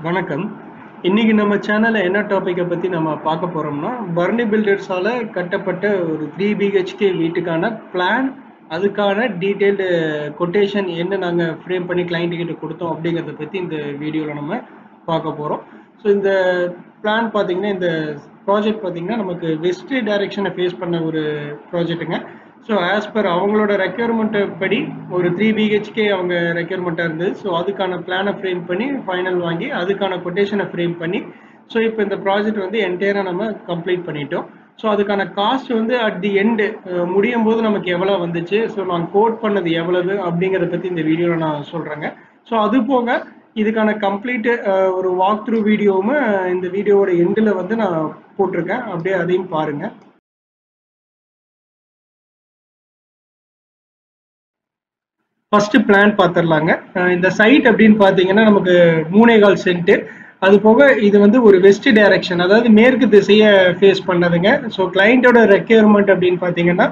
வணக்கம். இன்னைக்கு நம்ம சேனல்ல என்ன டாபிக்க பத்தி நம்ம பார்க்க போறோம்னா, பர்னி பில்டர்ஸால கட்டப்பட்ட ஒரு 3 பிஹெச்கே வீட்டுக்கான பிளான், அதுக்கான டீட்டெயில்டு கொட்டேஷன் என்ன நாங்க ஃப்ரேம் பண்ணி கிளையண்ட் கிட்ட குடுத்தோம் அப்படிங்கிறத பத்தி இந்த வீடியோல நம்ம பார்க்க போறோம். ஸோ இந்த பிளான் பார்த்தீங்கன்னா, இந்த ப்ராஜெக்ட் பார்த்தீங்கன்னா, நமக்கு வெஸ்ட் டைரக்ஷனை ஃபேஸ் பண்ண ஒரு ப்ராஜெக்ட்டுங்க. ஸோ ஆஸ் பர் அவங்களோட ரெக்யர்மெண்ட் படி ஒரு 3 பிஹெச்கே அவங்க ரெக்யர்மெண்ட்டாக இருந்தது. ஸோ அதுக்கான பிளானை ஃப்ரேம் பண்ணி ஃபைனல் வாங்கி அதுக்கான கொட்டேஷனை ஃப்ரேம் பண்ணி ஸோ இப்போ இந்த ப்ராஜெக்ட் வந்து என்டையராக நம்ம கம்ப்ளீட் பண்ணிட்டோம். ஸோ அதுக்கான காஸ்ட் வந்து அட் தி எண்டு முடியும் போது நமக்கு எவ்வளோ வந்துச்சு, ஸோ நான் கோட் பண்ணது எவ்வளவு அப்படிங்கிறத பற்றி இந்த வீடியோவில் நான் சொல்கிறேங்க. ஸோ அது போக இதுக்கான கம்ப்ளீட் ஒரு வாக் த்ரூ வீடியோவும் இந்த வீடியோவோட எண்டில் வந்து நான் போட்டிருக்கேன். அப்படியே அதையும் பாருங்கள். ஃபர்ஸ்ட் பிளான் பார்த்துடலாங்க. இந்த சைட் அப்படின்னு பார்த்தீங்கன்னா நமக்கு 3.25 சென்ட். அது போக இது வந்து ஒரு வெஸ்ட் டைரக்ஷன், அதாவது மேற்கு திசையை ஃபேஸ் பண்ணதுங்க. ஸோ கிளைண்டோட ரெக்யர்மெண்ட் அப்படின்னு பார்த்தீங்கன்னா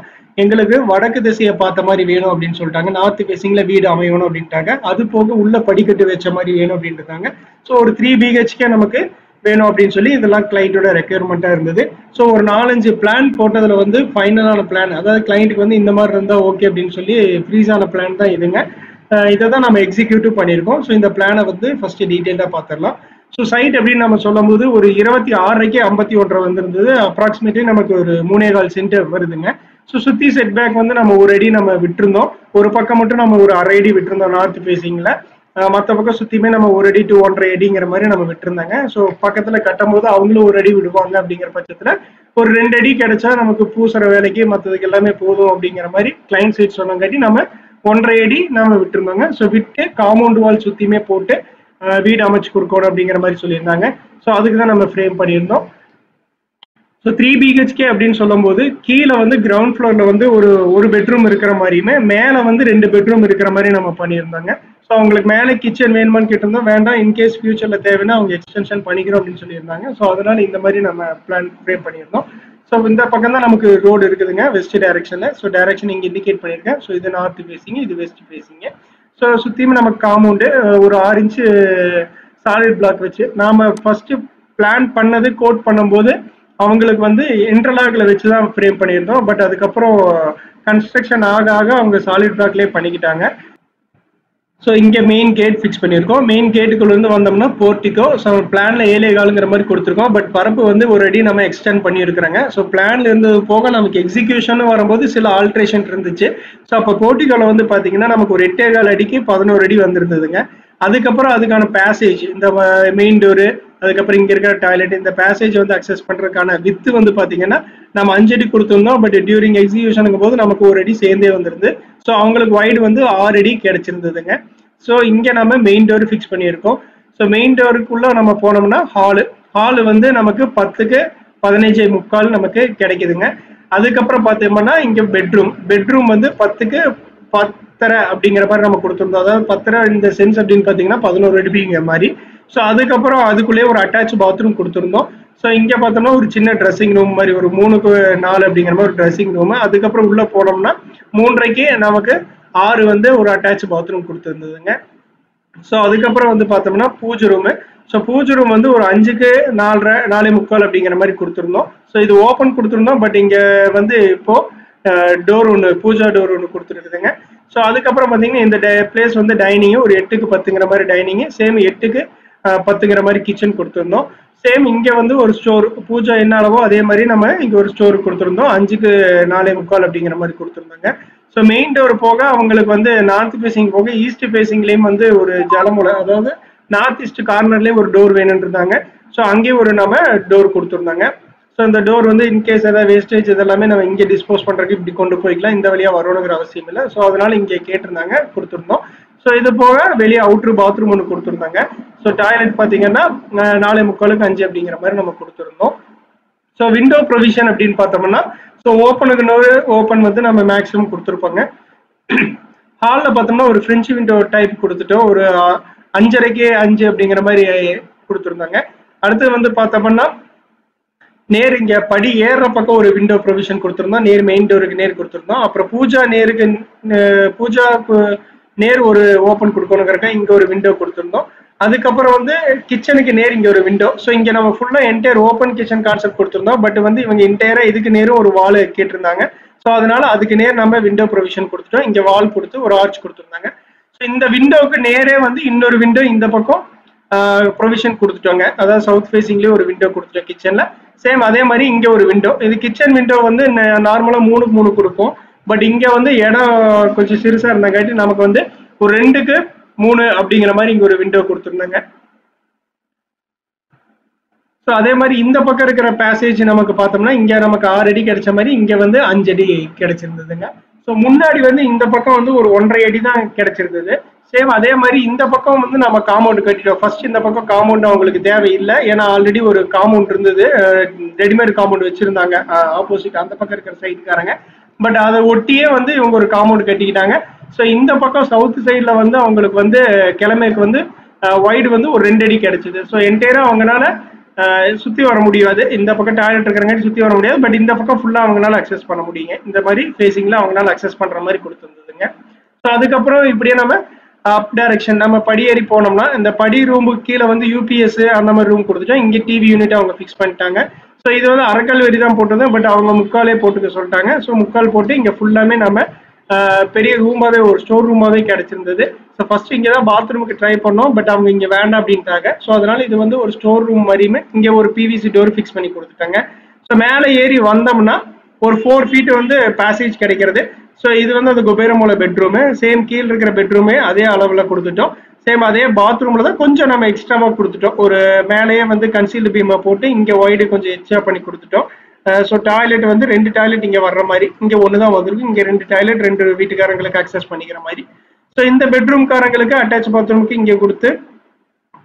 எங்களுக்கு வடக்கு திசையை பார்த்த மாதிரி வேணும் அப்படின்னு சொல்லிட்டாங்க. நார்த் ஃபேசிங்ல வீடு அமையணும் அப்படின்ட்டாங்க. அது போக உள்ள படிக்கட்டு வச்ச மாதிரி வேணும் அப்படின்ட்டாங்க. ஸோ ஒரு 3 பிஹெச்கே நமக்கு வேணும் அப்படின்னு சொல்லி இதெல்லாம் கிளைண்டோட ரெக்யர்மெண்ட்டாக இருந்தது. ஸோ ஒரு 4-5 பிளான் போட்டதில் வந்து ஃபைனலான பிளான், அதாவது கிளைண்ட்டுக்கு வந்து இந்த மாதிரி இருந்தால் ஓகே அப்படின்னு சொல்லி ஃப்ரீஸான பிளான் தான் இதுங்க. இதை தான் நம்ம எக்ஸிக்யூட்டிவ் பண்ணியிருக்கோம். ஸோ இந்த பிளானை வந்து ஃபர்ஸ்ட் டீட்டெயிலாக பார்த்துடலாம். ஸோ சைட் அப்படின்னு நம்ம சொல்லும் போது ஒரு 26.5க்கு 51 வந்திருந்தது. அப்ராக்சிமேட்லி நமக்கு ஒரு 3.25 சென்ட் வருதுங்க. ஸோ சுற்றி செட் பேக் வந்து நம்ம ஒரு அடி நம்ம விட்டுருந்தோம். ஒரு பக்கம் மட்டும் நம்ம ஒரு 1/2 அடி விட்டுருந்தோம் நார்த் ஃபேசிங்கில். மற்ற பக்கம் சுற்றியுமே நம்ம 1 அடி to 1.5 அடிங்கிற மாதிரி நம்ம விட்டுருந்தாங்க. ஸோ பக்கத்தில் கட்டும் போது அவங்களும் 1 அடி விடுவாங்க. அப்படிங்கிற பட்சத்தில் ஒரு 2 அடி கிடைச்சா நமக்கு பூசுற வேலைக்கு மற்றதுக்கு எல்லாமே போதும் அப்படிங்கிற மாதிரி கிளைண்ட் சைட் சொன்னங்காட்டி நம்ம 1.5 அடி நம்ம விட்டுருந்தோங்க. ஸோ விட்டு காம்பவுண்ட் வால் சுற்றியுமே போட்டு வீடு அமைச்சு கொடுக்கணும் அப்படிங்கிற மாதிரி சொல்லியிருந்தாங்க. ஸோ அதுக்கு தான் நம்ம ஃப்ரேம் பண்ணியிருந்தோம். ஸோ 3 பிஹெச்கே அப்படின்னு சொல்லும் போது கீழே வந்து கிரவுண்ட் ஃப்ளோர்ல வந்து ஒரு பெட்ரூம் இருக்கிற மாதிரியுமே மேலே வந்து 2 பெட்ரூம் இருக்கிற மாதிரி நம்ம பண்ணியிருந்தாங்க. ஸோ அவங்களுக்கு மேலே கிச்சன் வேணுமான்னு கேட்டிருந்தோம். வேண்டாம், இன்கேஸ் ஃபியூச்சர்ல தேவைன்னா அவங்க எக்ஸ்டென்ஷன் பண்ணிக்கிறோம் அப்படின்னு சொல்லியிருந்தாங்க. ஸோ அதனால இந்த மாதிரி நம்ம பிளான் ஃப்ரேம் பண்ணியிருந்தோம். ஸோ இந்த பக்கம் தான் நமக்கு ரோடு இருக்குதுங்க வெஸ்ட் டைரக்ஷன்ல. ஸோ டைரக்ஷன் இங்கே இண்டிகேட் பண்ணியிருக்கேன். ஸோ இது நார்த் ஃபேசிங், இது வெஸ்ட் ஃபேசிங். ஸோ சுற்றியுமே நமக்கு காம்பவுண்டு ஒரு 6 இன்ச்சு சாலிட் பிளாக் வச்சு நாம ஃபர்ஸ்ட் பிளான் பண்ணது கோட் பண்ணும்போது அவங்களுக்கு வந்து இன்டர்லாக்ல வச்சு தான் ஃப்ரேம் பண்ணியிருந்தோம். பட் அதுக்கப்புறம் கன்ஸ்ட்ரக்ஷன் ஆக அவங்க சாலிட் பிளாக்லேயே பண்ணிக்கிட்டாங்க. ஸோ இங்கே மெயின் கேட் ஃபிக்ஸ் பண்ணியிருக்கோம். மெயின் கேட்டுக்குள்ள இருந்து வந்தோம்னா போர்ட்டிக்கோ. ஸோ பிளான்ல 7.25ங்கிற மாதிரி கொடுத்துருக்கோம். பட் பரப்பு வந்து ஒரு அடி நம்ம எக்ஸ்டெண்ட் பண்ணியிருக்கிறோங்க. ஸோ பிளான்ல இருந்தது போக நமக்கு எக்ஸிக்யூஷன் வரும்போது சில ஆல்ட்ரேஷன் இருந்துச்சு. ஸோ அப்போ போர்ட்டிக்கோல வந்து பார்த்தீங்கன்னா நமக்கு ஒரு 8.25 அடிக்கு 11 அடி வந்திருந்ததுங்க. அதுக்கப்புறம் அதுக்கான பேசேஜ், இந்த மெயின் டோரு, அதுக்கப்புறம் இங்க இருக்கிற டாய்லெட், இந்த பேசேஜ் வந்து அக்சஸ் பண்றதுக்கான வித்து வந்து பாத்தீங்கன்னா நம்ம 5 அடி கொடுத்துருந்தோம். பட் டியூரிங் எக்ஸிகியூஷனுக்கு போது நமக்கு 1 அடி சேர்ந்தே வந்திருந்து. ஸோ அவங்களுக்கு வைடு வந்து 6 அடி கிடைச்சிருந்ததுங்க. ஸோ இங்க நம்ம மெயின் டோர் ஃபிக்ஸ் பண்ணியிருக்கோம். ஸோ மெயின் டோருக்குள்ள நம்ம போனோம்னா ஹாலு வந்து நமக்கு 10க்கு 15.25 நமக்கு கிடைக்குதுங்க. அதுக்கப்புறம் பார்த்தோம்னா இங்க பெட்ரூம் வந்து 10க்கு 10.5 அப்படிங்கிற மாதிரி நம்ம கொடுத்துருந்தோம். அதாவது 10.5 இந்த சென்ஸ் அப்படின்னு பார்த்தீங்கன்னா 11 அடிங்கிற மாதிரி. ஸோ அதுக்கப்புறம் அதுக்குள்ளேயே ஒரு அட்டாச் பாத்ரூம் கொடுத்துருந்தோம். ஸோ இங்கே பார்த்தோம்னா ஒரு சின்ன ட்ரெஸ்ஸிங் ரூம் மாதிரி ஒரு 3க்கு 4 அப்படிங்கிற மாதிரி ஒரு ட்ரெஸ்ஸிங் ரூம். அதுக்கப்புறம் உள்ள போனோம்னா 3.5க்கு நமக்கு 6 வந்து ஒரு அட்டாச் பாத்ரூம் கொடுத்துருந்ததுங்க. ஸோ அதுக்கப்புறம் வந்து பார்த்தோம்னா பூஜை ரூமு. ஸோ பூஜை ரூம் வந்து ஒரு 5க்கு 4.5 4.25 அப்படிங்கிற மாதிரி கொடுத்துருந்தோம். ஸோ இது ஓப்பன் கொடுத்துருந்தோம். பட் இங்கே வந்து இப்போ டோர் ஒன்று, பூஜா டோர் ஒன்று கொடுத்துருக்குதுங்க. ஸோ அதுக்கப்புறம் பார்த்தீங்கன்னா இந்த பிளேஸ் வந்து டைனிங்கு ஒரு 8க்கு 10ங்கிற மாதிரி டைனிங்கு, சேம் 8க்கு 10ங்கிற மாதிரி கிச்சன் கொடுத்துருந்தோம். சேம் இங்கே வந்து ஒரு ஸ்டோர், பூஜா என்ன அளவோ அதே மாதிரி நம்ம இங்கே ஒரு ஸ்டோர் கொடுத்துருந்தோம். 5க்கு 4.25 அப்படிங்கிற மாதிரி கொடுத்துருந்தாங்க. ஸோ மெயின் டோர் போக அவங்களுக்கு வந்து நார்த் ஃபேசிங் போக ஈஸ்ட் ஃபேசிங்லேயும் வந்து ஒரு ஜலமுலை, அதாவது நார்த் ஈஸ்ட் கார்னர்லேயும் ஒரு டோர் வேணும்னு இருந்தாங்க. ஸோ அங்கேயும் ஒரு நம்ம டோர் கொடுத்துருந்தாங்க. ஸோ இந்த டோர் வந்து இன்கேஸ் ஏதாவது வேஸ்டேஜ் இதெல்லாமே நம்ம இங்கே டிஸ்போஸ் பண்ணுறதுக்கு இப்படி கொண்டு போய்க்கலாம், இந்த வழியாக வரணுங்கிற அவசியம் இல்லை. ஸோ அதனால இங்கே கேட்டிருந்தாங்க, கொடுத்துருந்தோம். ஸோ இது போக வெளியே அவுட்ரு பாத்ரூம் ஒன்று கொடுத்துருந்தாங்க. ஸோ டாய்லெட் பார்த்தீங்கன்னா 4.25க்கு 5 அப்படிங்கிற மாதிரி நம்ம கொடுத்துருந்தோம். ஸோ விண்டோ ப்ரொவிஷன் அப்படின்னு பார்த்தோம்னா ஸோ ஓப்பன் வந்து நம்ம மேக்ஸிமம் கொடுத்துருப்பாங்க. ஹாலில் பார்த்தோம்னா ஒரு ஃப்ரெஞ்சு விண்டோ டைப் கொடுத்துட்டோம். ஒரு 5.5க்கு 5 அப்படிங்கிற மாதிரி கொடுத்துருந்தாங்க. அடுத்து வந்து பார்த்தோம்னா நேர் இங்கே படி ஏறுற பக்கம் ஒரு விண்டோ ப்ரொவிஷன் கொடுத்துருந்தோம். நேர் மெயின் டோருக்கு நேர் கொடுத்துருந்தோம். அப்புறம் பூஜா நேருக்கு நேர் ஒரு ஓப்பன் கொடுக்கணுங்கிறக்க இங்கே ஒரு விண்டோ கொடுத்துருந்தோம். அதுக்கப்புறம் வந்து கிச்சனுக்கு நேர் இங்க ஒரு விண்டோ. ஸோ இங்க நம்ம ஃபுல்லா என்டையர் ஓப்பன் கிச்சன் கான்செப்ட் கொடுத்துருந்தோம். பட் வந்து இவங்க என்டையரா இதுக்கு நேரும் ஒரு வால் கேட்டிருந்தாங்க. ஸோ அதனால அதுக்கு நேர் நம்ம விண்டோ ப்ரொவிஷன் கொடுத்துட்டோம். இங்க வால் கொடுத்து ஒரு ஆர்ச் கொடுத்துருந்தாங்க. ஸோ இந்த விண்டோவுக்கு நேரே வந்து இன்னொரு விண்டோ இந்த பக்கம் ப்ரொவிஷன் கொடுத்துட்டோங்க. அதாவது சவுத் ஃபேசிங்லேயே ஒரு விண்டோ கொடுத்துட்டோம் கிச்சன்ல. சேம் அதே மாதிரி இங்க ஒரு விண்டோ. இது கிச்சன் விண்டோ வந்து நார்மலா 3க்கு 3 கொடுப்போம். பட் இங்க வந்து இடம் கொஞ்சம் சிறுசா இருந்தங்காட்டி நமக்கு வந்து ஒரு 2க்கு 3 அப்படிங்கிற மாதிரி இங்க ஒரு விண்டோ கொடுத்துருந்தாங்க. ஸோ அதே மாதிரி இந்த பக்கம் இருக்கிற பேசேஜ் நமக்கு பார்த்தோம்னா இங்க நமக்கு 6 அடி கிடைச்ச மாதிரி இங்க வந்து 5 அடி கிடைச்சிருந்ததுங்க. ஸோ முன்னாடி வந்து இந்த பக்கம் வந்து ஒரு 1.5 அடி தான் கிடைச்சிருந்தது. சேம் அதே மாதிரி இந்த பக்கம் வந்து நம்ம காம்பவுண்ட் கட்டிட்டோம். ஃபர்ஸ்ட் இந்த பக்கம் காம்பவுண்ட் அவங்களுக்கு தேவையில்லை, ஏன்னா ஆல்ரெடி ஒரு காம்பவுண்ட் இருந்தது, ரெடிமேட் காம்பவுண்ட் வச்சிருந்தாங்க ஆப்போசிட் அந்த பக்கம் இருக்கிற சைடுக்காரங்க. பட் அதை ஒட்டியே வந்து இவங்க ஒரு காம்பவுண்ட் கட்டிக்கிட்டாங்க. ஸோ இந்த பக்கம் சவுத் சைட்ல வந்து அவங்களுக்கு வந்து கிழமைக்கு வந்து வைடு வந்து ஒரு 2 அடி கிடைச்சிது. ஸோ என்டையரா அவங்களால சுத்தி வர முடியாது. இந்த பக்கம் டாய்லெட் இருக்கிறங்காட்டி சுத்தி வர முடியாது. பட் இந்த பக்கம் ஃபுல்லா அவங்களால அக்சஸ் பண்ண முடியுங்க. இந்த மாதிரி ஃபேசிங்ல அவங்களால அக்சஸ் பண்ற மாதிரி கொடுத்துருந்ததுங்க. ஸோ அதுக்கப்புறம் இப்படியே நம்ம அப் டைரக்ஷன் நம்ம படியேறி போனோம்னா இந்த படி ரூமுக்கு கீழே வந்து யூபிஎஸ் அந்த மாதிரி ரூம் கொடுத்துட்டோம். இங்கே டிவி யூனிட் அவங்க ஃபிக்ஸ் பண்ணிட்டாங்க. ஸோ இது வந்து அரைக்கல் வெறி தான் போட்டது. பட் அவங்க முக்காலே போட்டுக்க சொல்லிட்டாங்க. ஸோ முக்கால் போட்டு இங்கே ஃபுல்லாமே நம்ம பெரிய ரூமாவே ஒரு ஸ்டோர் ரூமாவே கிடைச்சிருந்தது. ஸோ ஃபர்ஸ்ட் இங்கே தான் பாத்ரூமுக்கு ட்ரை பண்ணோம். பட் அவங்க இங்கே வேண்டாம் அப்படின்ட்டாங்க. ஸோ அதனால இது வந்து ஒரு ஸ்டோர் ரூம் மாதிரியுமே இங்கே ஒரு பிவிசி டோர் ஃபிக்ஸ் பண்ணி கொடுத்துட்டாங்க. ஸோ மேலே ஏறி வந்தோம்னா ஒரு 4 ஃபீட் வந்து பேசேஜ் கிடைக்கிறது. ஸோ இது வந்து அந்த குபேரமூல பெட்ரூமு. சேம் கீழே இருக்கிற பெட்ரூமே அதே அளவில் கொடுத்துட்டோம். சேம் அதே பாத்ரூம்ல தான் கொஞ்சம் நம்ம எக்ஸ்ட்ராவாக கொடுத்துட்டோம். ஒரு மேலேயே வந்து கன்சீல்டு பீமை போட்டு இங்கே ஒய்டு கொஞ்சம் எக்ஸ்ட்ரா பண்ணி கொடுத்துட்டோம். ஸோ டாய்லெட் வந்து 2 டாய்லெட் இங்கே வர்ற மாதிரி, இங்கே ஒன்று தான் வந்திருக்கு. இங்கே 2 டாய்லெட் 2 வீட்டுக்காரங்களுக்கு அக்சஸ் பண்ணிக்கிற மாதிரி. ஸோ இந்த பெட்ரூம்காரங்களுக்கு அட்டாச் பாத்ரூமுக்கு இங்கே கொடுத்து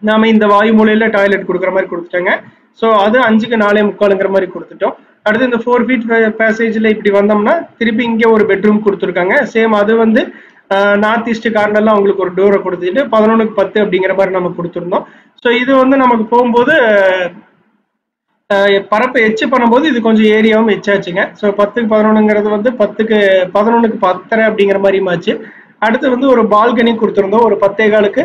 நாம இந்த வாயு மூலையில டாய்லெட் கொடுக்குற மாதிரி கொடுத்துட்டாங்க. ஸோ அது 5க்கு 4.75 மாதிரி கொடுத்துட்டோம். அடுத்து இந்த 4 ஃபீட் பேசேஜ்ல இப்படி வந்தோம்னா திருப்பி இங்கே ஒரு பெட்ரூம் கொடுத்துருக்காங்க. சேம் அது வந்து நார்த் ஈஸ்ட் கார்னர்ல அவங்களுக்கு ஒரு டோரை கொடுத்துட்டு 11க்கு 10 அப்படிங்கிற மாதிரி நம்ம கொடுத்துருந்தோம். ஸோ இது வந்து நமக்கு போகும்போது பரப்பு எச்சு பண்ணும்போது இது கொஞ்சம் ஏரியாவும் எச்சாச்சுங்க. ஸோ 10க்கு 11ங்கிறது வந்து 10க்கு 11க்கு 10.5 அப்படிங்கிற மாதிரி ஆச்சு. அடுத்து வந்து ஒரு பால்கனி கொடுத்துருந்தோம். ஒரு 10.15க்கு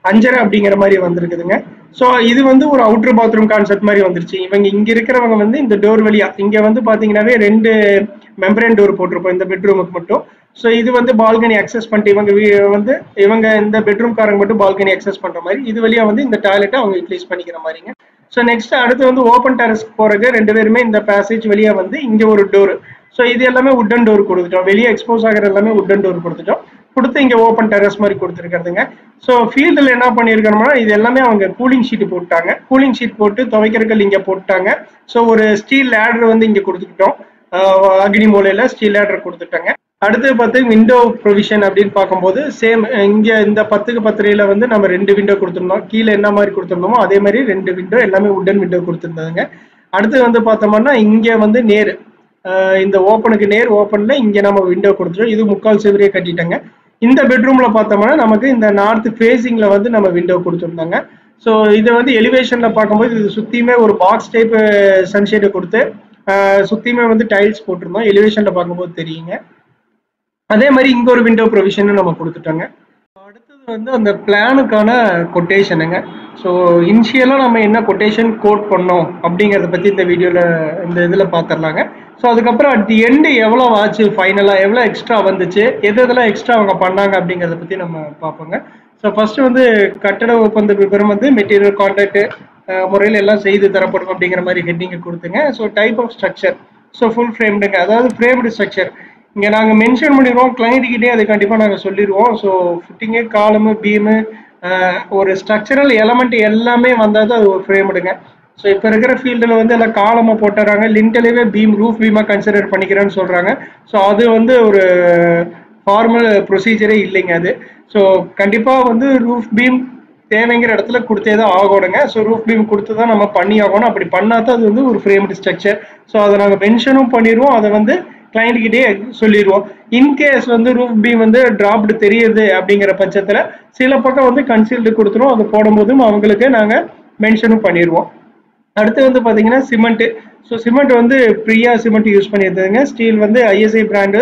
5.5 அப்படிங்கிற மாதிரி வந்திருக்குதுங்க. ஸோ இது வந்து ஒரு அவுட்டர் பாத்ரூம் கான்செப்ட் மாதிரி வந்துருச்சு. இவங்க இங்க இருக்கிறவங்க வந்து இந்த டோர் வழியா இங்க வந்து பாத்தீங்கன்னாவே 2 மெம்பரேன் டோர் போட்டிருப்போம் இந்த பெட்ரூமுக்கு மட்டும். ஸோ இது வந்து பால்கனி அக்சஸ் பண்ணிட்டு இவங்க இந்த பெட்ரூம்காரங்க மட்டும் பால்கனி அக்சஸ் பண்ற மாதிரி இது வழியா வந்து இந்த டாய்லெட்டை அவங்க யூட்டிலைஸ் பண்ணிக்கிற மாதிரிங்க. ஸோ நெக்ஸ்ட் அடுத்து வந்து ஓப்பன் டெரஸ் போறதுக்கு 2 பேருமே இந்த பேசேஜ் வழியா வந்து இங்க ஒரு டோர். ஸோ இது எல்லாமே உட்டன் டோர் கொடுத்துட்டோம். வெளியே எக்ஸ்போஸ் ஆகிற எல்லாமே உட்டன் டோர் கொடுத்துட்டோம். கொடுத்து இங்க ஓப்பன் டெரஸ் மாதிரி கொடுத்துருக்கிறதுங்க. ஸோ ஃபீல்டில் என்ன பண்ணியிருக்கோம்னா இது எல்லாமே அவங்க கூலிங் ஷீட் போட்டாங்க. கூலிங் ஷீட் போட்டு துவைக்கிறதுக்கு இங்க போட்டாங்க. ஸோ ஒரு ஸ்டீல் லேடர் வந்து இங்க கொடுத்துக்கிட்டோம். அக்னி மூலையில ஸ்டீல் லேடர் கொடுத்துட்டாங்க. அடுத்து பார்த்து விண்டோ ப்ரொவிஷன் அப்படின்னு பார்க்கும்போது சேம் இங்க இந்த 10க்கு 10 வந்து நம்ம 2 விண்டோ கொடுத்துருந்தோம். கீழே என்ன மாதிரி கொடுத்துருந்தோமோ அதே மாதிரி 2 விண்டோ எல்லாமே உட்டன் விண்டோ கொடுத்துருந்தாங்க. அடுத்து வந்து பார்த்தோம்னா இங்க வந்து நேர் இந்த ஓப்பனுக்கு நேர் ஓப்பன்ல இங்க நம்ம விண்டோ கொடுத்துட்டோம். இது முக்கால் செவரியே கட்டிட்டாங்க. இந்த பெட்ரூம்ல பார்த்தோம்னா நமக்கு இந்த நார்த் ஃபேசிங்ல வந்து நம்ம விண்டோ கொடுத்துருந்தாங்க. ஸோ இதை வந்து எலிவேஷன்ல பார்க்கும்போது இது சுத்தியுமே ஒரு பாக்ஸ் டைப் சன்ஷேடை கொடுத்து சுத்தியுமே வந்து டைல்ஸ் போட்டிருந்தோம். எலிவேஷன்ல பார்க்கும்போது தெரியுங்க. அதே மாதிரி இங்க ஒரு விண்டோ ப்ரொவிஷன் நம்ம கொடுத்துட்டோங்க. அடுத்தது வந்து அந்த பிளானுக்கான கொட்டேஷனுங்க. ஸோ இனிஷியலாக நம்ம என்ன கொட்டேஷன் கோட் பண்ணோம் அப்படிங்கிறத பற்றி இந்த வீடியோவில் இந்த இதில் பார்த்துடலாங்க. ஸோ அதுக்கப்புறம் அட் தி எண்டு எவ்வளோ ஆச்சு, ஃபைனலாக எவ்வளோ எக்ஸ்ட்ரா வந்துச்சு, எதெல்லாம் எக்ஸ்ட்ரா அவங்க பண்ணாங்க அப்படிங்கிறத பற்றி நம்ம பார்ப்போங்க. ஸோ ஃபர்ஸ்ட் வந்து கட்டட ஒப்பந்த விவரம் வந்து மெட்டீரியல் கான்ட்ராக்ட் முறையில் எல்லாம் செய்து தரப்படும் அப்படிங்கிற மாதிரி ஹெட்டிங்க கொடுத்துங்க. So type of structure, so full ஃப்ரேம்டுங்க, அதாவது ஃப்ரேம்டு ஸ்ட்ரக்சர் இங்கே நாங்கள் மென்ஷன் பண்ணிடுவோம். கிளைண்ட்கிட்டே அது கண்டிப்பாக நாங்கள் சொல்லிடுவோம். ஸோ ஃபிட்டிங்கு, காலமு, பீமு, ஒரு ஸ்ட்ரக்சரல் எலமெண்ட் எல்லாமே வந்தால் தான் அது ஒரு ஃப்ரேம்டுங்க. ஸோ இப்போ இருக்கிற ஃபீல்டில் வந்து எல்லாம் காலமாக போட்டுறாங்க. லிண்டலவே பீம், ரூஃப் பீமாக கன்சிடர் பண்ணிக்கிறேன்னு சொல்கிறாங்க. ஸோ அது வந்து ஒரு ஃபார்மல் ப்ரொசீஜரே இல்லைங்க அது. ஸோ கண்டிப்பாக வந்து ரூஃப் பீம் தேவைங்கிற இடத்துல கொடுத்தே தான் ஆகணுங்க. ஸோ ரூஃப் பீம் கொடுத்து தான் நம்ம பண்ணி ஆகணும். அப்படி பண்ணால் தான் அது வந்து ஒரு ஃப்ரேம்டு ஸ்ட்ரக்சர். ஸோ அதை நாங்கள் மென்ஷனும் பண்ணிடுவோம். அதை வந்து கிளைண்ட் கிட்டே சொல்லிடுவோம். இன்கேஸ் வந்து ரூஃப் பீம் வந்து டிராப்டு தெரியுது அப்படிங்கிற பட்சத்தில் சில பக்கம் வந்து கன்சீல்டு கொடுத்துரும். அது போடும்போதும் அவங்களுக்கு நாங்கள் மென்ஷனும் பண்ணிடுவோம். அடுத்து வந்து பார்த்தீங்கன்னா சிமெண்ட். ஸோ சிமெண்ட் வந்து பிரியா சிமெண்ட் யூஸ் பண்ணியிருந்தாங்க. ஸ்டீல் வந்து ஐஎஸ்ஐ பிராண்டு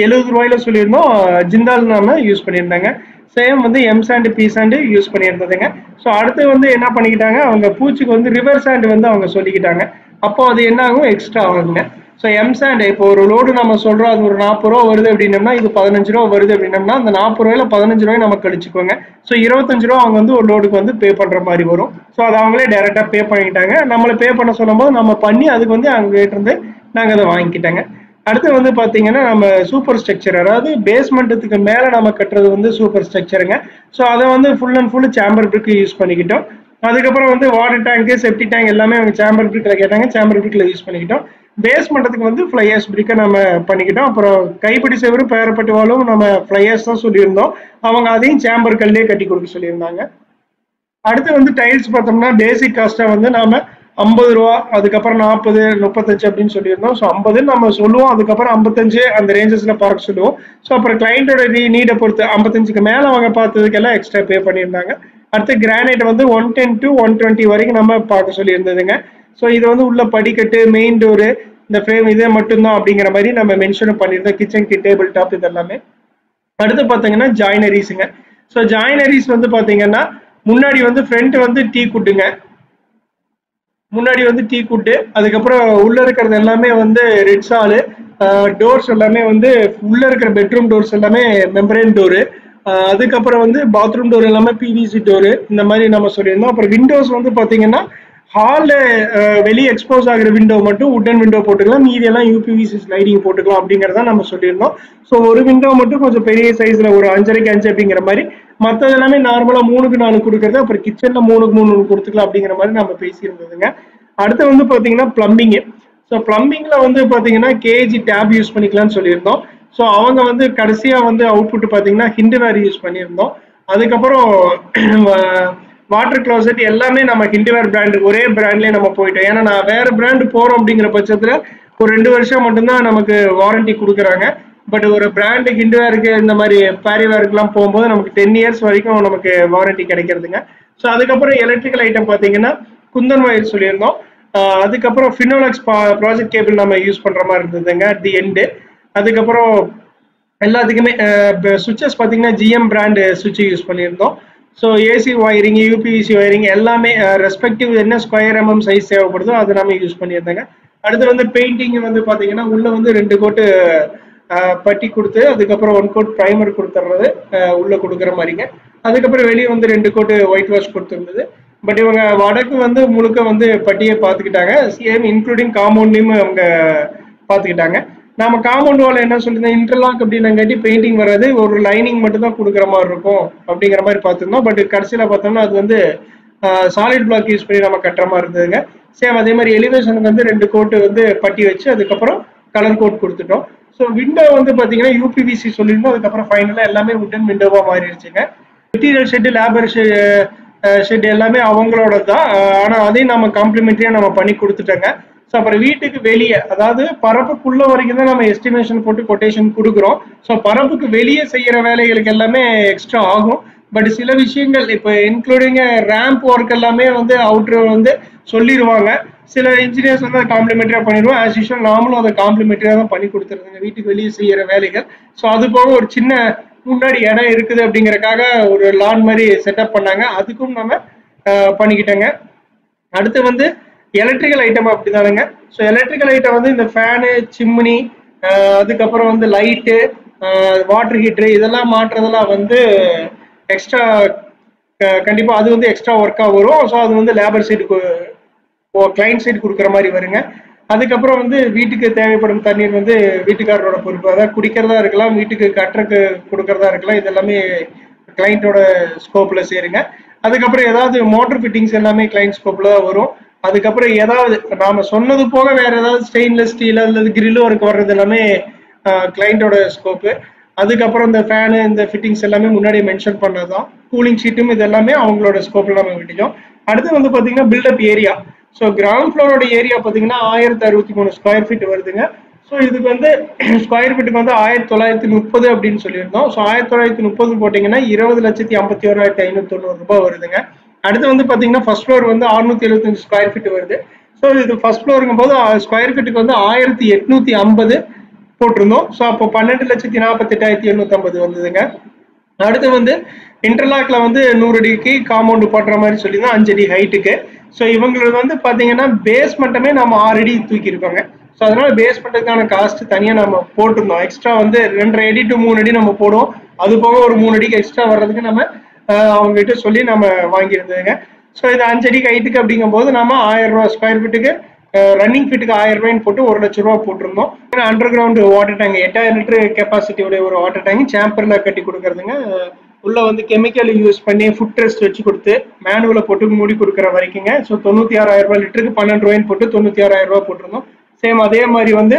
70 ரூபாயில சொல்லியிருந்தோம். ஜிந்தால் நாம யூஸ் பண்ணியிருந்தாங்க. சேம் வந்து M sand P sand use பண்ணியிருந்ததுங்க. ஸோ அடுத்து வந்து என்ன பண்ணிக்கிட்டாங்க, அவங்க பூச்சிக்கு வந்து ரிவர் சாண்ட் வந்து அவங்க சொல்லிக்கிட்டாங்க. அப்போ அது என்ன ஆகும், எக்ஸ்ட்ரா ஆகுங்க. ஸோ எம் சாண்ட் இப்போ ஒரு லோடு நம்ம சொல்றோம், அது ஒரு 40 ரூபா வருது அப்படின்னம்னா, இது 15 ரூபா வருது அப்படின்னம்னா, அந்த 40 ரூபாயில 15 ரூபாய் நம்ம கழிச்சுக்கோங்க. ஸோ 25 ரூபா அவங்க வந்து ஒரு லோடுக்கு வந்து பே பண்ற மாதிரி வரும். ஸோ அதை அவங்களே டைரக்டா பே பண்ணிக்கிட்டாங்க. நம்மளை பே பண்ண சொல்லும் போது நம்ம பண்ணி அதுக்கு வந்து அங்க இருந்து நாங்க அதை வாங்கிக்கிட்டாங்க. அடுத்து வந்து பாத்தீங்கன்னா நம்ம சூப்பர் ஸ்ட்ரக்சர், அதாவது பேஸ்மெண்ட்டுக்கு மேல நம்ம கட்டுறது வந்து சூப்பர் ஸ்ட்ரக்சருங்க. ஸோ அதை வந்து full and full chamber brick use பண்ணிக்கிட்டோம். அதுக்கப்புறம் வந்து வாட்டர் டேங்க், செப்டி டேங்க் எல்லாமே அவங்க சேம்பர் பிரிக்ல கேட்டாங்க, சேம்பர் பிரிக்ல யூஸ் பண்ணிக்கிட்டோம். பேஸ்மெண்ட்டுக்கு வந்து ஃபிளையர்ஸ் பிரிக்கை நம்ம பண்ணிக்கிட்டோம். அப்புறம் கைப்பிடி செவரும் பேரப்பட்டு வாழும் நம்ம ஃபிளையர்ஸ் தான் சொல்லியிருந்தோம். அவங்க அதையும் சேம்பர் கல்லே கட்டி கொடுக்க சொல்லியிருந்தாங்க. அடுத்து வந்து டைல்ஸ் பார்த்தோம்னா பேசிக் காஸ்டா வந்து நாம 50 ரூபா, அதுக்கப்புறம் 40, 35 அப்படின்னு சொல்லியிருந்தோம். ஸோ 50 நம்ம சொல்லுவோம், அதுக்கப்புறம் 55 அந்த ரேஞ்சஸ்ல பார்க்க சொல்லுவோம். ஸோ அப்புறம் கிளைண்டோட நீடை பொறுத்து 55க்கு மேல அவங்க பார்த்ததுக்கெல்லாம் எக்ஸ்ட்ரா பே பண்ணியிருந்தாங்க. அடுத்து கிரானைட் வந்து 110 to 120 வரைக்கும் நம்ம பார்க்க சொல்லியிருந்ததுங்க. ஸோ இது வந்து உள்ள படிக்கட்டு, மெயின் டோரு, இந்த ஃப்ரேம் இதே மட்டும்தான் அப்படிங்கிற மாதிரி நம்ம மென்ஷன் பண்ணியிருந்தோம். கிச்சன் கிட், டேபிள் டாப் இதெல்லாமே. அடுத்து பார்த்தீங்கன்னா ஜாயினரிஸுங்க. ஸோ ஜாயினரிஸ் வந்து பார்த்தீங்கன்னா முன்னாடி வந்து ஃப்ரண்ட் வந்து டீ குட்டுங்க, முன்னாடி வந்து டீ குட்டு, அதுக்கப்புறம் உள்ள இருக்கிறது எல்லாமே வந்து ரெட் சாலு, டோர்ஸ் எல்லாமே வந்து உள்ள இருக்கிற பெட்ரூம் டோர்ஸ் எல்லாமே மெம்பரேன் டோரு, அதுக்கப்புறம் வந்து பாத்ரூம் டோர் எல்லாமே பிவிசி டோரு, இந்த மாதிரி நம்ம சொல்லியிருந்தோம். அப்புறம் விண்டோஸ் வந்து பார்த்தீங்கன்னா ஹால்ல வெளியே எக்ஸ்போஸ் ஆகிற விண்டோ மட்டும் உட்டன் விண்டோ போட்டுக்கலாம், மீதி எல்லாம் யூபிவிசி ஸ்லைடிங் போட்டுக்கலாம் அப்படிங்கிறத நம்ம சொல்லியிருந்தோம். ஸோ ஒரு விண்டோ மட்டும் கொஞ்சம் பெரிய சைஸ்ல ஒரு 5.5 5 அப்படிங்கிற மாதிரி, மற்றது எல்லாமே நார்மலா 3க்கு 4 கொடுக்கறது, அப்புறம் கிச்சன்ல 3க்கு 3 கொடுத்துக்கலாம் அப்படிங்கிற மாதிரி நம்ம பேசியிருந்ததுங்க. அடுத்து வந்து பாத்தீங்கன்னா பிளம்பிங். ஸோ பிளம்பிங்ல வந்து பாத்தீங்கன்னா கேஜி டேப் யூஸ் பண்ணிக்கலாம்னு சொல்லியிருந்தோம். ஸோ அவங்க வந்து கடைசியா வந்து அவுட்புட் பாத்தீங்கன்னா ஹிண்டுவேர் யூஸ் பண்ணியிருந்தோம். அதுக்கப்புறம் வாட்டர் க்ளோசெட் எல்லாமே நம்ம ஹிண்டுவேர் பிராண்ட் ஒரே பிராண்ட்லயே நம்ம போயிட்டோம். ஏன்னா நான் வேற பிராண்ட் போறோம் அப்படிங்கிற பட்சத்துல ஒரு 2 வருஷம் மட்டும்தான் நமக்கு வாரண்டி கொடுக்குறாங்க. பட் ஒரு பிராண்ட் ஹிண்டுவேருக்கு இந்த மாதிரி பேரிவேருக்குலாம் போகும்போது நமக்கு 10 இயர்ஸ் வரைக்கும் நமக்கு வாரண்டி கிடைக்கிறதுங்க. ஸோ அதுக்கப்புறம் எலக்ட்ரிக்கல் ஐட்டம் பார்த்தீங்கன்னா குந்தன் வயர் சொல்லியிருந்தோம். அதுக்கப்புறம் ஃபினோலக்ஸ் ப்ராஜெக்ட் கேபிள் நம்ம யூஸ் பண்ற மாதிரி இருந்ததுங்க அட் தி எண்டு. அதுக்கப்புறம் எல்லாத்துக்குமே சுவிட்சஸ் பார்த்தீங்கன்னா ஜிஎம் பிராண்ட் சுவிட்ச் யூஸ் பண்ணியிருந்தோம். So AC wiring, UPVC wiring எல்லாமே ரெஸ்பெக்டிவ் என்ன ஸ்கொயர் எம்எம் சைஸ் தேவைப்படுதோ அதை நம்ம யூஸ் பண்ணியிருந்தாங்க. அடுத்து வந்து பெயிண்டிங் வந்து பார்த்தீங்கன்னா உள்ள வந்து 2 கோட்டு பட்டி கொடுத்து, அதுக்கப்புறம் 1 கோட் ப்ரைமர் கொடுத்துறது உள்ள கொடுக்குற மாதிரிங்க. அதுக்கப்புறம் வெளியே வந்து 2 கோட்டு ஒயிட் வாஷ் கொடுத்துருந்தது. பட் இவங்க வடக்கு வந்து முழுக்க வந்து பட்டியை பார்த்துக்கிட்டாங்க, சேம் இன்க்ளூடிங் காம்பவுண்ட்லையும் அவங்க பார்த்துக்கிட்டாங்க. நம்ம காம்பவுண்ட் வால் என்ன சொல்லியிருந்தோம், இன்டர்லாக் அப்படின்னாங்காட்டி பெயிண்டிங் வராது, ஒரு லைனிங் மட்டும் தான் கொடுக்குற மாதிரி இருக்கும் அப்படிங்கிற மாதிரி பார்த்துருந்தோம். பட் கடைசியில் பார்த்தோம்னா அது வந்து சாலிட் பிளாக் யூஸ் பண்ணி நம்ம கட்டுற மாதிரி இருந்ததுங்க. சேம் அதே மாதிரி எலிவேஷனுக்கு வந்து 2 கோட்டு வந்து பட்டி வச்சு அதுக்கப்புறம் கலர் கோட் கொடுத்துட்டோம். ஸோ விண்டோ வந்து பார்த்தீங்கன்னா யூபிவிசி சொல்லியிருந்தோம். அதுக்கப்புறம் ஃபைனலாக எல்லாமே உட்டன் விண்டோவாக மாறிடுச்சுங்க. மெட்டீரியல் ஷெட்டு, லேபர் ஷெட் எல்லாமே அவங்களோட தான். ஆனால் அதையும் நம்ம காம்ப்ளிமெண்ட்ரியாக நம்ம பண்ணி கொடுத்துட்டோங்க. ஸோ அப்புறம் வீட்டுக்கு வெளியே, அதாவது பரப்புக்குள்ள வரைக்கும் தான் நம்ம எஸ்டிமேஷன் போட்டு கொட்டேஷன் கொடுக்குறோம். ஸோ பரப்புக்கு வெளியே செய்யற வேலைகளுக்கு எல்லாமே எக்ஸ்ட்ரா ஆகும். பட் சில விஷயங்கள் இப்போ இன்க்ளூடிங் ரேம்ப் ஒர்க் எல்லாமே வந்து அவுட்ரு வந்து சொல்லிடுவாங்க. சில இன்ஜினியர்ஸ் வந்து அதை காம்ப்ளிமெண்ட்ரியாக பண்ணிடுவோம். ஆஸ் யூஷுவல் நாமளும் அதை காம்ப்ளிமெண்ட்ரியாக தான் பண்ணி கொடுத்துருங்க வீட்டுக்கு வெளியே செய்யற வேலைகள். ஸோ அது போக ஒரு சின்ன முன்னாடி இடம் இருக்குது அப்படிங்கறக்காக ஒரு லான் மாதிரி செட்டப் பண்ணாங்க, அதுக்கும் நம்ம பண்ணிக்கிட்டோங்க. அடுத்து வந்து எலக்ட்ரிக்கல் ஐட்டம் அப்படிதானுங்க. ஸோ எலக்ட்ரிக்கல் ஐட்டம் வந்து இந்த ஃபேனு, சிம்னி, அதுக்கப்புறம் வந்து லைட்டு, வாட்டர் ஹீட்ரு இதெல்லாம் மாற்றுறதெல்லாம் வந்து எக்ஸ்ட்ரா கண்டிப்பாக அது வந்து எக்ஸ்ட்ரா ஒர்க்காக வரும். ஸோ அது வந்து லேபர் சைடு கிளைண்ட் சைடு கொடுக்குற மாதிரி வருங்க. அதுக்கப்புறம் வந்து வீட்டுக்கு தேவைப்படும் தண்ணீர் வந்து வீட்டுக்காரரோட பொறுப்பு, அதாவது குடிக்கிறதா இருக்கலாம், வீட்டுக்கு கட்டுறக்கு கொடுக்கறதா இருக்கலாம், இது எல்லாமே கிளைண்டோட ஸ்கோப்ல சேருங்க. அதுக்கப்புறம் ஏதாவது மோட்டர் ஃபிட்டிங்ஸ் எல்லாமே கிளைண்ட் ஸ்கோப்ல தான் வரும். அதுக்கப்புறம் ஏதாவது நாம சொன்னது போக வேற ஏதாவது ஸ்டெயின்லெஸ் ஸ்டீல் அல்லது கிரில் ஒர்க் வர்றது எல்லாமே கிளைண்டோட ஸ்கோப்பு. அதுக்கப்புறம் இந்த ஃபேனு, இந்த ஃபிட்டிங்ஸ் எல்லாமே முன்னாடி மென்ஷன் பண்ணதுதான். கூலிங் ஷீட்டும் இது எல்லாமே அவங்களோட ஸ்கோப்ல நம்ம விட்டுச்சோம். அடுத்து வந்து பாத்தீங்கன்னா பில்டப் ஏரியா. ஸோ கிரவுண்ட் ஃப்ளோரோட ஏரியா பார்த்தீங்கன்னா 1063 ஸ்கொயர் ஃபீட் வருதுங்க. ஸோ இதுக்கு வந்து ஸ்கொயர் ஃபீட்டுக்கு வந்து 1930 அப்படின்னு சொல்லியிருந்தோம். ஸோ 1930 போட்டிங்கன்னா 20,51,590 ரூபாய் வருதுங்க. அடுத்து வந்து பார்த்தீங்கன்னா ஃபர்ஸ்ட் ஃப்ளோர் வந்து 675 ஸ்கொயர் ஃபீட் வருது. ஸோ இது ஃபர்ஸ்ட் ஃப்ளோருங்கும் போது ஸ்கொயர் ஃபீட்டுக்கு வந்து 1850 போட்டிருந்தோம். ஸோ அப்போ 12,48,750 வந்ததுங்க. அடுத்து வந்து இன்டர்லாக்ல வந்து 100 அடிக்கு காம்பவுண்ட் போடுற மாதிரி சொல்லியிருந்தோம் 5 அடி ஹைட்டுக்கு. ஸோ இவங்களுக்கு வந்து பார்த்தீங்கன்னா பேஸ்மெண்ட்டமே நம்ம 6 அடி தூக்கியிருக்கோங்க. ஸோ அதனால பேஸ்மெண்ட்டுக்கான காஸ்ட் தனியாக நம்ம போட்டிருந்தோம். எக்ஸ்ட்ரா வந்து 2.5 அடி டு 3 அடி நம்ம போடுவோம். அது போக ஒரு 3 அடிக்கு எக்ஸ்ட்ரா வர்றதுக்கு நம்ம அவங்க கிட்ட சொல்லி நம்ம வாங்கியிருந்ததுங்க. ஸோ இது 5 அடிக்கு ஹைட்டுக்கு அப்படிங்கும்போது நம்ம 1000 ரூபா ஸ்கொயர் ஃபீட்டுக்கு ரன்னிங் ஃபீட்டுக்கு 1000 ரூபாய்ன்னு போட்டு 1 லட்ச ரூபா போட்டிருந்தோம். Under ground water tank 8000 litre கெப்பாசிட்டியோட ஒரு வாட்டர் டேங்க் சேம்பர்ல கட்டி கொடுக்கறதுங்க. உள்ள வந்து கெமிக்கல் யூஸ் பண்ணி ஃபுட் டெஸ்ட் வச்சு கொடுத்து மேனுவலை போட்டு மூடி கொடுக்குற வரைக்குங்க. ஸோ 96,000 ரூபாய் லிட்டருக்கு 12 ரூபாய்ன்னு போட்டு 96,000 ரூபாய் போட்டிருந்தோம். சேம் அதே மாதிரி வந்து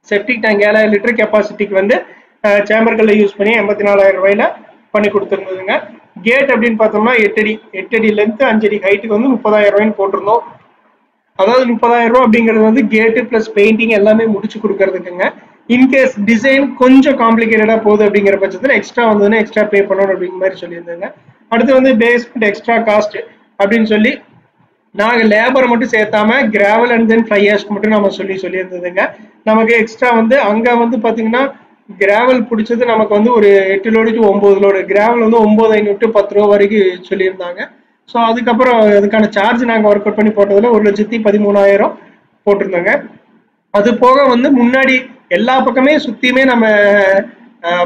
செப்டிக் டேங்க் 7000 லிட்டர் கெப்பாசிட்டிக்கு வந்து சேம்பர்களை யூஸ் பண்ணி 84,000 ரூபாயில பண்ணி கொடுத்துருந்ததுங்க. கேட் அப்படின்னு பார்த்தோம்னா 8 அடி லென்த் 5 அடி ஹைட்டுக்கு வந்து 30,000 ரூபாய்ன்னு போட்டிருந்தோம். அதாவது 30,000 ரூபாய் அப்படிங்கிறது வந்து கேட்டு பிளஸ் பெயிண்டிங் எல்லாமே முடிச்சு கொடுக்கறதுக்குங்க. இன்கேஸ் டிசைன் கொஞ்சம் காம்ப்ளிகேட்டடா போகுது அப்படிங்கிற பட்சத்தில் எக்ஸ்ட்ரா வந்ததுன்னா எக்ஸ்ட்ரா பே பண்ணணும் அப்படிங்கிற மாதிரி சொல்லியிருந்தாங்க. அடுத்து வந்து பேஸ்மெண்ட் எக்ஸ்ட்ரா காஸ்ட் அப்படின்னு சொல்லி நாங்கள் லேபரை மட்டும் சேர்த்தாம gravel and then fly ash மட்டும் நம்ம சொல்லியிருந்ததுங்க. நமக்கு எக்ஸ்ட்ரா வந்து அங்கே வந்து பார்த்தீங்கன்னா கிராவல் பிடிச்சது நமக்கு வந்து ஒரு 8 லோடு டு 9 லோடு கிராவல் வந்து 9,500 to 10 ரூபா வரைக்கும் சொல்லியிருந்தாங்க. ஸோ அதுக்கப்புறம் அதுக்கான சார்ஜ் நாங்கள் ஒர்க் அவுட் பண்ணி போட்டதில் 1,13,000 போட்டிருந்தோங்க. அது போக வந்து முன்னாடி எல்லா பக்கமே சுத்தியுமே நம்ம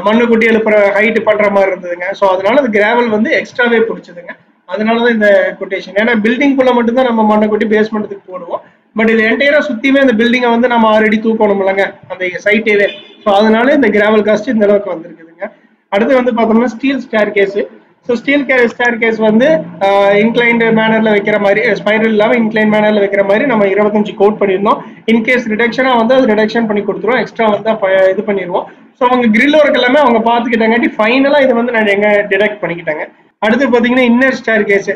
மண்ணு குட்டி எழுப்புற ஹைட் பண்ற மாதிரி இருந்ததுங்க. ஸோ அதனால அந்த கிராவல் வந்து எக்ஸ்ட்ராவே பிடிச்சதுங்க. அதனாலதான் இந்த கொட்டேஷன். ஏன்னா பில்டிங்குள்ள மட்டும்தான் நம்ம மண்ணை குட்டி பேஸ்மெண்ட்டுக்கு போடுவோம். பட் இது என்டையரா சுத்தியுமே இந்த பில்டிங்கை வந்து நம்ம ஆல்ரெடி தூக்கணும் இல்லைங்க அந்த சைட்டேவே. ஸோ அதனால இந்த கிராவல் காஸ்ட் இந்த அளவுக்கு வந்திருக்குதுங்க. அடுத்து வந்து பார்த்தோம்னா steel staircase. So steel staircase வந்து இன்க்ளைன்டு மேனர்ல வைக்கிற மாதிரி ஸ்பைரல் இல்லாமல் இன்க்ளைன் மேனர்ல வைக்கிற மாதிரி நம்ம 25 கோட் பண்ணியிருந்தோம். இன்கேஸ் ரிடக்ஷனா வந்து அது ரிடக்ஷன் பண்ணி கொடுத்துருவோம். எக்ஸ்ட்ரா வந்து இது பண்ணிடுவோம். ஸோ அவங்க கிரில் ஒர்க் எல்லாமே அவங்க பார்த்துக்கிட்டாங்காட்டி ஃபைனலா இதை வந்து நான் எங்க டிடெக்ட் பண்ணிக்கிட்டாங்க. அடுத்து பார்த்தீங்கன்னா இன்னர் ஸ்டேர் கேஸ்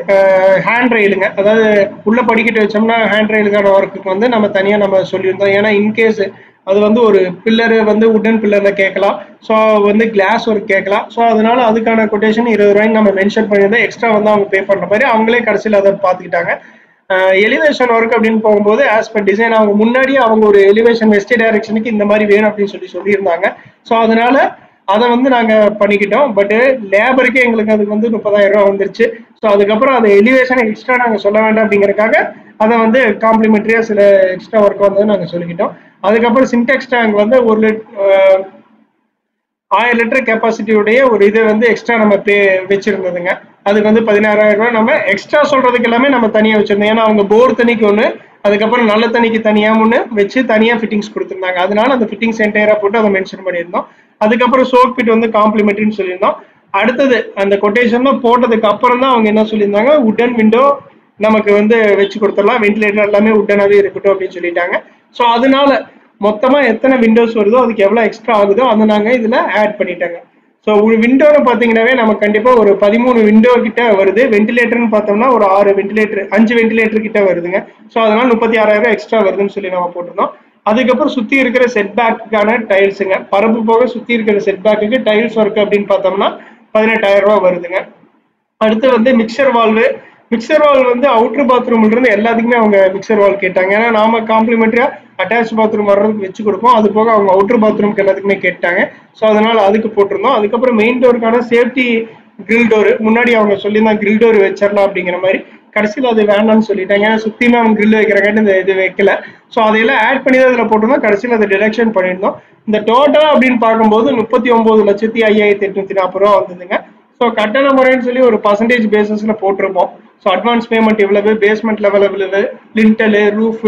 ஹேண்ட் ரெயிலுங்க. அதாவது உள்ள படிக்கட்டு வச்சோம்னா ஹேண்ட் ரெயிலுக்கான ஒர்க்குக்கு வந்து நம்ம தனியாக நம்ம சொல்லியிருந்தோம். ஏன்னா இன்கேஸ் அது வந்து ஒரு பில்லரு வந்து உட்டன் பில்லர்ல கேட்கலாம். ஸோ வந்து கிளாஸ் ஒர்க் கேட்கலாம். ஸோ அதனால அதுக்கான கொட்டேஷன் 20 ரூபாய்க்கு நம்ம மென்ஷன் பண்ணியிருந்தோம். எக்ஸ்ட்ரா வந்து அவங்க பே பண்ற மாதிரி அவங்களே கடைசியில் அதை பார்த்துக்கிட்டாங்க. எலிவேஷன் ஒர்க் அப்படின்னு போகும்போது ஆஸ் பர் டிசைன் அவங்க முன்னாடியே அவங்க ஒரு எலிவேஷன் வெஸ்ட் டைரக்ஷனுக்கு இந்த மாதிரி வேணும் அப்படின்னு சொல்லியிருந்தாங்க. ஸோ அதனால அதை வந்து நாங்கள் பண்ணிக்கிட்டோம். பட் லேபருக்கே எங்களுக்கு அதுக்கு வந்து 30,000 ரூபா வந்துருச்சு. ஸோ அதுக்கப்புறம் அதை எலிவேஷன் எக்ஸ்ட்ரா நாங்கள் சொல்ல வேண்டாம் அப்படிங்கறதுக்காக அதை வந்து காம்ப்ளிமெண்ட்ரியா சில எக்ஸ்ட்ரா ஒர்க் வந்து நாங்கள் சொல்லிக்கிட்டோம். அதுக்கப்புறம் சின்டெக்ஸ் டேங்க் வந்து 1000 லிட்டர் கெப்பாசிட்டியுடைய ஒரு இதை வந்து எக்ஸ்ட்ரா நம்ம வச்சிருந்ததுங்க. அதுக்கு வந்து 16,000 ரூபாய் நம்ம எக்ஸ்ட்ரா சொல்றதுக்கு எல்லாமே நம்ம தனியாக வச்சிருந்தோம். ஏன்னா அவங்க போர் தண்ணிக்கு ஒன்று அதுக்கப்புறம் நல்ல தண்ணிக்கு தனியாக ஒன்று வச்சு தனியாக ஃபிட்டிங்ஸ் கொடுத்துருந்தாங்க. அதனால அந்த ஃபிட்டிங்ஸ் என்டையரா போட்டு அதை மென்ஷன் பண்ணியிருந்தோம். அதுக்கப்புறம் சோக் பிட் வந்து காம்ப்ளிமெண்ட்ரின்னு சொல்லியிருந்தோம். அடுத்தது அந்த கொட்டேஷன் போட்டதுக்கு அப்புறம் தான் அவங்க என்ன சொல்லியிருந்தாங்க, உட்டன் விண்டோ நமக்கு வந்து வச்சு கொடுத்துடலாம், வென்டிலேட்டர் எல்லாமே உட்டனாவே இருக்கட்டும் அப்படின்னு சொல்லிட்டாங்க. ஸோ அதனால மொத்தமா எத்தனை விண்டோஸ் வருதோ அதுக்கு எவ்வளவு எக்ஸ்ட்ரா ஆகுதோ அதை நாங்க இதுல ஆட் பண்ணிட்டாங்க. ஸோ ஒரு விண்டோன்னு பாத்தீங்கன்னாவே நமக்கு கண்டிப்பா ஒரு 13 விண்டோ கிட்ட வருது. வென்டிலேட்டர்னு பார்த்தோம்னா ஒரு 5 வென்டிலேட்டர் கிட்ட வருதுங்க. ஸோ அதனால 36,000 எக்ஸ்ட்ரா வருதுன்னு சொல்லி நம்ம போட்டிருந்தோம். அதுக்கப்புறம் சுத்தி இருக்கிற செட் பேக்குக்கான டைல்ஸுங்க, பரப்பு போக சுத்தி இருக்கிற செட் பேக்குக்கு டைல்ஸ் ஒர்க் அப்படின்னு பார்த்தோம்னா 18,000 ரூபாய் வருதுங்க. அடுத்து வந்து மிக்சர் வால்வு வந்து அவுட்டர் பாத்ரூம்ல இருந்து எல்லாத்துக்குமே அவங்க மிக்சர் வால் கேட்டாங்க. ஏன்னா நாம காம்ப்ளிமெண்டரியா அட்டாச் பாத்ரூம் வர்றதுக்கு வச்சு கொடுப்போம். அது போக அவங்க அவுட்டர் பாத்ரூம்க்கு எல்லாத்துக்குமே கேட்டாங்க. ஸோ அதனால அதுக்கு போட்டிருந்தோம். அதுக்கப்புறம் மெயின் டோருக்கான சேஃப்டி கிரில் டோர் முன்னாடி அவங்க சொல்லியிருந்தாங்க கிரில் டோர் வச்சிடலாம் அப்படிங்கிற மாதிரி. கடைசியில் அது வேண்டாம்னு சொல்லிட்டாங்க. ஏன்னா சுத்தியுமே அவங்க கிரில் வைக்கிறாங்கன்னு இந்த இது வைக்கல. ஸோ அதையெல்லாம் ஆட் பண்ணி தான் இதில் போட்டிருந்தோம். கடைசியில் அதை டிடக்ஷன் பண்ணியிருந்தோம். இந்த டோட்டலா அப்படின்னு பார்க்கும்போது 39,508,40 ரூபா வந்ததுங்க. ஸோ கட்டண முறைன்னு சொல்லி ஒரு பர்சன்டேஜ் பேசிஸ்ல போட்டிருப்போம். ஸோ அட்வான்ஸ் பேமெண்ட் இவ்வளவு, பேஸ்மெண்ட் லெவல் எவ்வளவு, லிண்டலு, ரூஃப்,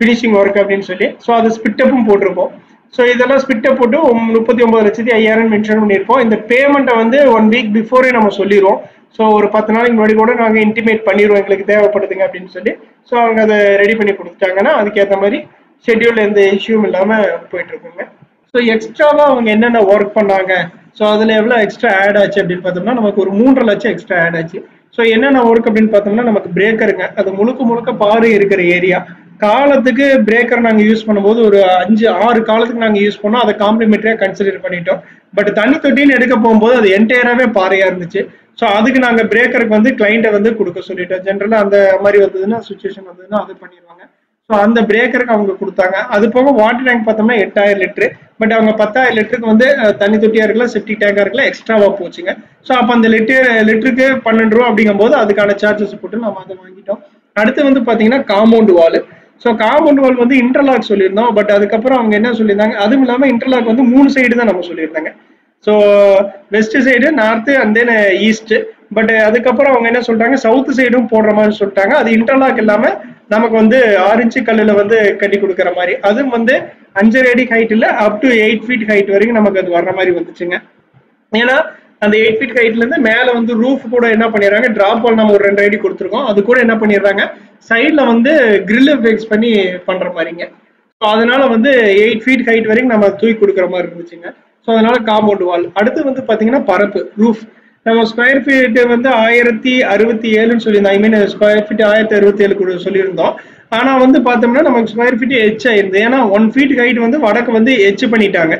ஃபினிஷிங் ஒர்க் அப்படின்னு சொல்லி ஸோ அது ஸ்பிட்டப்பும் போட்டிருப்போம். ஸோ இதெல்லாம் ஸ்பிட்டப் போட்டு 39,05,000 மென்ஷன் பண்ணியிருப்போம். இந்த பேமெண்ட்டை வந்து 1 வீக் பிஃபோரே நம்ம சொல்லிடுவோம். ஸோ ஒரு 10 நாளைக்கு முன்னாடி கூட நாங்கள் இன்டிமேட் பண்ணிடுவோம் எங்களுக்கு தேவைப்படுதுங்க அப்படின்னு சொல்லி. ஸோ அவங்க அதை ரெடி பண்ணி கொடுத்துட்டாங்கன்னா அதுக்கேற்ற மாதிரி ஷெட்யூல் எந்த இஷ்யூவும் இல்லாமல் போயிட்டு இருக்குங்க. ஸோ எக்ஸ்ட்ராவா அவங்க என்னென்ன ஒர்க் பண்ணாங்க, ஸோ அதில் எவ்வளோ எக்ஸ்ட்ரா ஆட் ஆச்சு அப்படின்னு பார்த்தோம்னா நமக்கு ஒரு 3.5 லட்சம் எக்ஸ்ட்ரா ஆட் ஆச்சு. ஸோ என்னென்ன ஒர்க் அப்படின்னு பார்த்தோம்னா நமக்கு பிரேக்கருங்க, அது முழுக்க பாறை இருக்கிற ஏரியா. காலத்துக்கு பிரேக்கர் நாங்கள் யூஸ் பண்ணும்போது ஒரு 5-6 காலத்துக்கு நாங்கள் யூஸ் பண்ணோம். அதை காம்ப்ளிமெண்டரியா கன்சிடர் பண்ணிட்டோம். பட் தண்ணி தொட்டின்னு எடுக்க போகும்போது அது என்டையராகவே பாறையா இருந்துச்சு. ஸோ அதுக்கு நாங்கள் பிரேக்கருக்கு வந்து கிளைண்ட்டை வந்து கொடுக்க சொல்லிட்டோம். ஜென்ரலாக அந்த மாதிரி வந்ததுன்னா சுச்சுவேஷன் வந்ததுன்னா அது பண்ணிடுவாங்க. ஸோ அந்த பிரேக்கருக்கு அவங்க கொடுத்தாங்க. அது போக வாட்டர் டேங்க் பார்த்தோம்னா 8,000 லிட்டரு. பட் அவங்க 10,000 லிட்டருக்கு வந்து தண்ணி தொட்டியா இருக்கலாம், செப்டிக் டேங்கா இருக்கலாம், எக்ஸ்ட்ராவா போச்சுங்க. ஸோ அப்போ அந்த லிட்டருக்கு 12 ரூபா அப்படிங்கும் போது அதுக்கான சார்ஜஸ் போட்டு நம்ம அதை வாங்கிட்டோம். அடுத்து வந்து பாத்தீங்கன்னா compound wall. So compound wall வந்து இன்டர்லாக் சொல்லியிருந்தோம். பட் அதுக்கப்புறம் அவங்க என்ன சொல்லியிருந்தாங்க, அதுவும் இல்லாம இன்டர்லாக் வந்து 3 சைடு தான் நம்ம சொல்லியிருந்தாங்க. So west side, north and then east. But அதுக்கப்புறம் அவங்க என்ன சொல்றாங்க, சவுத் சைடும் போடுற மாதிரி சொல்லிட்டாங்க. அது இன்டர்லாக் இல்லாம நமக்கு வந்து 6 இன்ச்சு கல்லுல வந்து கட்டி கொடுக்குற மாதிரி, அதுவும் வந்து 5.5 அடி ஹைட் இல்ல, அப் டு 8 ஃபீட் ஹைட் வரைக்கும் நமக்கு அது வர்ற மாதிரி வந்துச்சுங்க. ஏன்னா அந்த 8 ஃபீட் ஹைட்ல இருந்து மேல வந்து ரூஃப் கூட என்ன பண்ணிடுறாங்க, டிராப் வால் நம்ம ஒரு 2 அடி கொடுத்துருக்கோம், அது கூட என்ன பண்ணிடுறாங்க, சைட்ல வந்து கிரில் ஃபிக்ஸ் பண்ணி பண்ற மாதிரிங்க. ஸோ அதனால வந்து 8 ஃபீட் ஹைட் வரைக்கும் நம்ம தூக்கி கொடுக்குற மாதிரி இருந்துச்சுங்க. ஸோ அதனால காம்பவுண்ட் வால். அடுத்து வந்து பாத்தீங்கன்னா பரப்பு, ரூஃப். நம்ம ஸ்கொயர் ஃபீட் வந்து 1067 சொல்லியிருந்தோம். ஐ மீன் ஸ்கொயர் ஃபீட் 1067 சொல்லியிருந்தோம். ஆனா வந்து பார்த்தோம்னா நமக்கு ஸ்கொயர் ஃபீட் எச் ஆயிருது. ஏன்னா 1 ஃபீட் ஹைட் வந்து வடக்கு வந்து எச் பண்ணிட்டாங்க.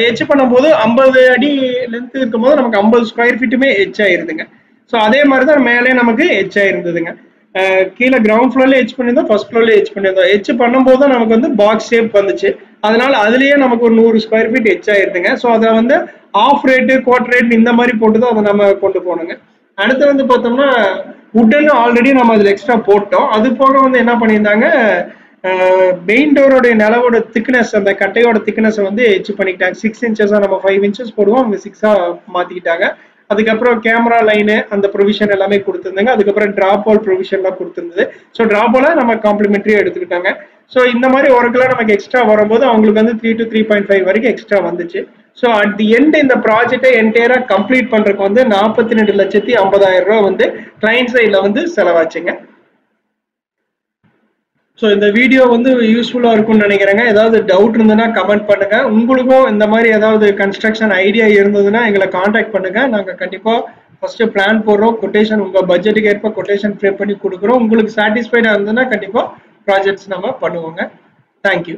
எச் பண்ணும்போது 50 அடி லென்த் இருக்கும்போது நமக்கு 50 ஸ்கொயர் ஃபீட்டுமே எச் ஆயிருதுங்க. ஸோ அதே மாதிரி தான் மேலே நமக்கு எச் ஆயிருந்ததுங்க. கீழே கிரவுண்ட் ஃப்ளோர்ல எச் பண்ணியிருந்தோம், ஃபர்ஸ்ட் ஃப்ளோர்ல எச் பண்ணியிருந்தோம். எச் பண்ணும்போது தான் நமக்கு வந்து பாக்ஸ் ஷேப் வந்துச்சு. அதனால அதுலயே நமக்கு ஒரு 100 ஸ்கொயர் ஃபீட் எச் ஆயிருதுங்க. ஸோ அதை வந்து ஆஃப் ரேட்டு, குவார்டர் ரேட் இந்த மாதிரி போட்டு தான் அதை நம்ம கொண்டு போகணுங்க. அடுத்து வந்து பார்த்தோம்னா உட்டன் ஆல்ரெடி நம்ம அதில் எக்ஸ்ட்ரா போட்டோம். அது போக வந்து என்ன பண்ணியிருந்தாங்க, மெயின் டோரோடைய நிலவோட திக்னஸ், அந்த கட்டையோட திக்னஸ் வந்து எச் பண்ணிக்கிட்டாங்க. 6 இன்ச்சஸா நம்ம 5 இன்ச்சஸ் போடுவோம், அவங்க 6ஆ மாத்திக்கிட்டாங்க. அதுக்கப்புறம் கேமரா லைனு அந்த ப்ரொவிஷன் எல்லாமே கொடுத்துருந்தாங்க. அதுக்கப்புறம் டிராப் வால் ப்ரொவிஷன்லாம் கொடுத்துருந்தது. ஸோ டிராப் வாலை நம்ம காம்ப்ளிமெண்ட்ரியா எடுத்துக்கிட்டாங்க. ஸோ இந்த மாதிரி ஒர்க்கெல்லாம் நமக்கு எக்ஸ்ட்ரா வரும்போது அவங்களுக்கு வந்து 3 to 3.5 வரைக்கும் எக்ஸ்ட்ரா வந்துச்சு. ஸோ அட் தி எண்ட் இந்த ப்ராஜெக்டை என்டையரா கம்ப்ளீட் பண்றதுக்கு வந்து 42,50,000 ரூபா வந்து கிளைண்ட் சைட்ல வந்து செலவாச்சுங்க. ஸோ இந்த வீடியோ வந்து யூஸ்ஃபுல்லா இருக்கும்னு நினைக்கிறேங்க. ஏதாவது டவுட் இருந்ததுன்னா கமெண்ட் பண்ணுங்க. உங்களுக்கும் இந்த மாதிரி ஏதாவது கன்ஸ்ட்ரக்ஷன் ஐடியா இருந்ததுன்னா எங்களை காண்டாக்ட் பண்ணுங்க. நாங்கள் கண்டிப்பா ஃபர்ஸ்ட் பிளான் போடுறோம், கொட்டேஷன் உங்க பட்ஜெட்டுக்கு ஏற்ப கொட்டேஷன் ஃப்ரேம் பண்ணி கொடுக்குறோம். உங்களுக்கு சாட்டிஸ்ஃபைடா இருந்ததுன்னா கண்டிப்பா ப்ராஜெக்ட்ஸ் நம்ம பண்ணுவோங்க. தேங்க்யூ.